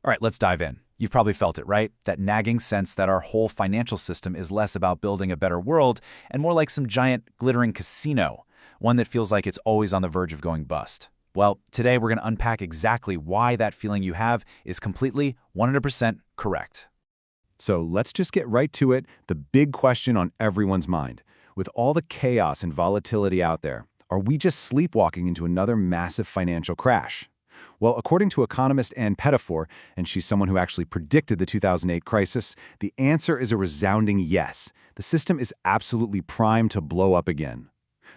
All right, let's dive in. You've probably felt it, right? That nagging sense that our whole financial system is less about building a better world and more like some giant glittering casino, one that feels like it's always on the verge of going bust. Well, today we're going to unpack exactly why that feeling you have is completely 100% correct. So let's just get right to it, the big question on everyone's mind. With all the chaos and volatility out there, are we just sleepwalking into another massive financial crash? Well, according to economist Ann Pettifor, and she's someone who actually predicted the 2008 crisis, the answer is a resounding yes. The system is absolutely primed to blow up again.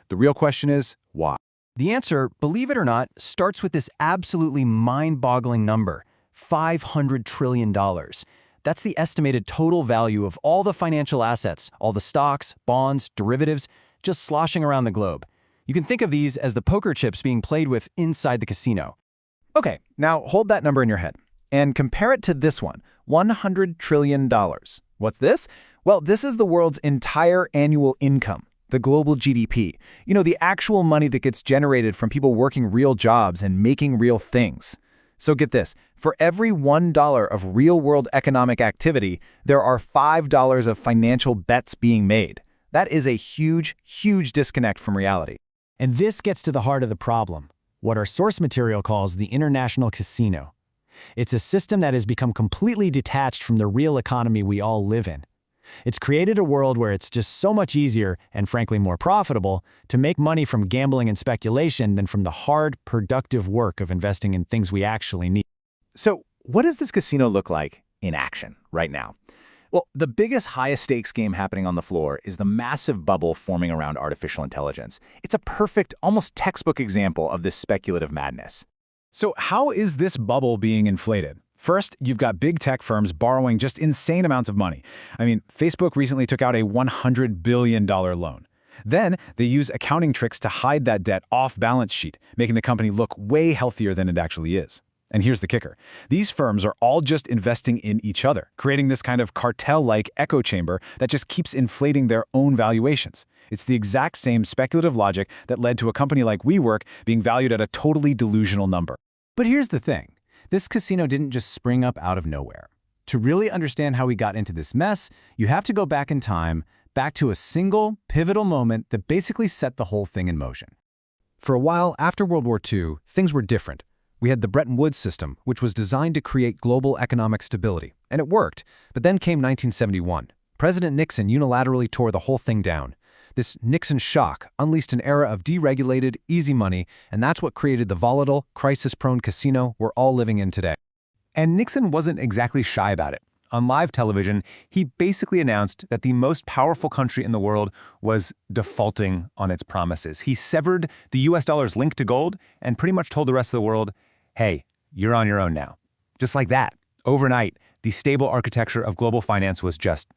The real question is, why? The answer, believe it or not, starts with this absolutely mind-boggling number, $500 trillion. That's the estimated total value of all the financial assets, all the stocks, bonds, derivatives, just sloshing around the globe. You can think of these as the poker chips being played with inside the casino. Okay, now hold that number in your head and compare it to this one, $100 trillion. What's this? Well, this is the world's entire annual income, the global GDP. You know, the actual money that gets generated from people working real jobs and making real things. So get this, for every $1 of real-world economic activity, there are $5 of financial bets being made. That is a huge, huge disconnect from reality. And this gets to the heart of the problem, what our source material calls the international casino. It's a system that has become completely detached from the real economy we all live in. It's created a world where it's just so much easier, and frankly more profitable, to make money from gambling and speculation than from the hard, productive work of investing in things we actually need. So what does this casino look like in action right now? Well, the biggest, highest stakes game happening on the floor is the massive bubble forming around artificial intelligence. It's a perfect, almost textbook example of this speculative madness. So how is this bubble being inflated? First, you've got big tech firms borrowing just insane amounts of money. I mean, Facebook recently took out a $100 billion loan. Then they use accounting tricks to hide that debt off balance sheet, making the company look way healthier than it actually is. And here's the kicker. These firms are all just investing in each other, creating this kind of cartel-like echo chamber that just keeps inflating their own valuations. It's the exact same speculative logic that led to a company like WeWork being valued at a totally delusional number. But here's the thing. This casino didn't just spring up out of nowhere. To really understand how we got into this mess, you have to go back in time, back to a single, pivotal moment that basically set the whole thing in motion. For a while after World War II, things were different. We had the Bretton Woods system, which was designed to create global economic stability, and it worked. But then came 1971. President Nixon unilaterally tore the whole thing down. This Nixon shock unleashed an era of deregulated, easy money, and that's what created the volatile, crisis-prone casino we're all living in today. And Nixon wasn't exactly shy about it. On live television, he basically announced that the most powerful country in the world was defaulting on its promises. He severed the US dollar's link to gold and pretty much told the rest of the world, hey, you're on your own now. Just like that, overnight, the stable architecture of global finance was just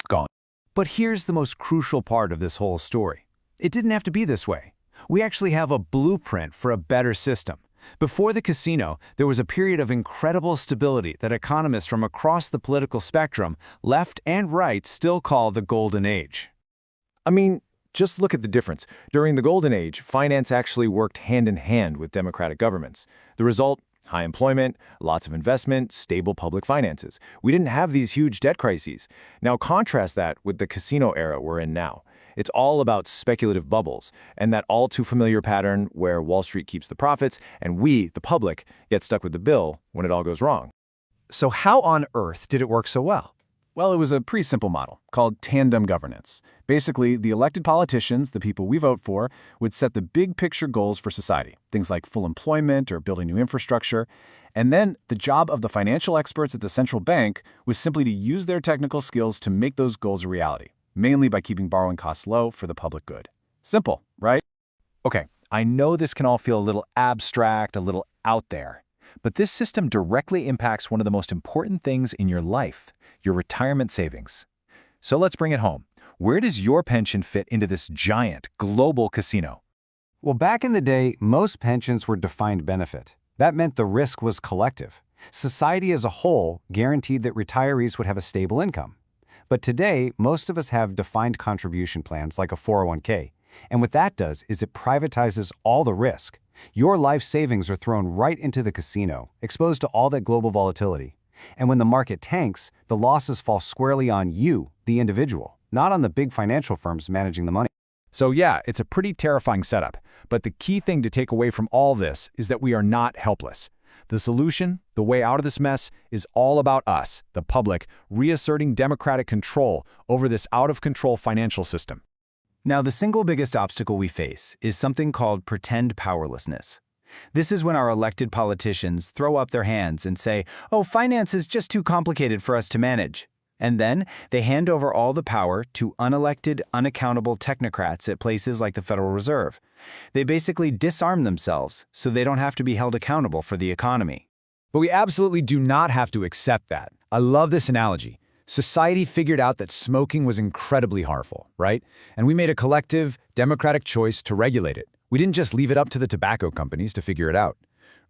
gone. But here's the most crucial part of this whole story. It didn't have to be this way. We actually have a blueprint for a better system. Before the casino, there was a period of incredible stability that economists from across the political spectrum, left and right, still call the Golden Age. I mean, just look at the difference. During the Golden Age, finance actually worked hand in hand with democratic governments. The result? High employment, lots of investment, stable public finances. We didn't have these huge debt crises. Now contrast that with the casino era we're in now. It's all about speculative bubbles, and that all too familiar pattern where Wall Street keeps the profits and we, the public, get stuck with the bill when it all goes wrong. So how on earth did it work so well? Well, it was a pretty simple model called tandem governance. Basically, the elected politicians, the people we vote for, would set the big picture goals for society, things like full employment or building new infrastructure. And then the job of the financial experts at the central bank was simply to use their technical skills to make those goals a reality, mainly by keeping borrowing costs low for the public good. Simple, right? Okay, I know this can all feel a little abstract, a little out there, but this system directly impacts one of the most important things in your life, your retirement savings. So let's bring it home. Where does your pension fit into this giant global casino? Well, back in the day, most pensions were defined benefit. That meant the risk was collective. Society as a whole guaranteed that retirees would have a stable income. But today, most of us have defined contribution plans like a 401k. And what that does is it privatizes all the risk. Your life savings are thrown right into the casino, exposed to all that global volatility. And when the market tanks, the losses fall squarely on you, the individual, not on the big financial firms managing the money. So yeah, it's a pretty terrifying setup, but the key thing to take away from all this is that we are not helpless. The solution, the way out of this mess, is all about us, the public, reasserting democratic control over this out-of-control financial system. Now, the single biggest obstacle we face is something called pretend powerlessness. This is when our elected politicians throw up their hands and say, "Oh, finance is just too complicated for us to manage." And then they hand over all the power to unelected, unaccountable technocrats at places like the Federal Reserve. They basically disarm themselves so they don't have to be held accountable for the economy. But we absolutely do not have to accept that. I love this analogy. Society figured out that smoking was incredibly harmful, right? And we made a collective, democratic choice to regulate it. We didn't just leave it up to the tobacco companies to figure it out.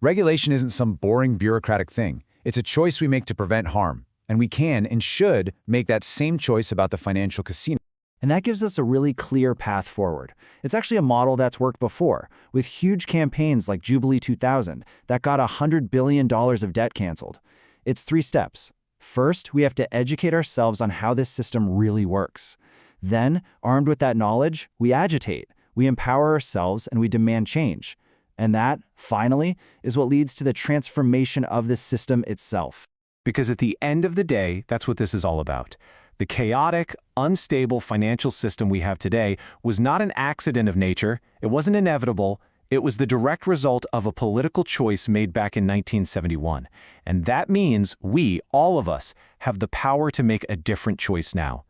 Regulation isn't some boring bureaucratic thing. It's a choice we make to prevent harm. And we can and should make that same choice about the financial casino. And that gives us a really clear path forward. It's actually a model that's worked before, with huge campaigns like Jubilee 2000 that got $100 billion of debt canceled. It's 3 steps. First, we have to educate ourselves on how this system really works. Then, armed with that knowledge, we agitate, we empower ourselves, and we demand change. And that, finally, is what leads to the transformation of the system itself. Because at the end of the day, that's what this is all about. The chaotic, unstable financial system we have today was not an accident of nature, it wasn't inevitable, it was the direct result of a political choice made back in 1971. And that means we, all of us, have the power to make a different choice now.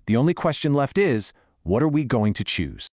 The only question left is, what are we going to choose?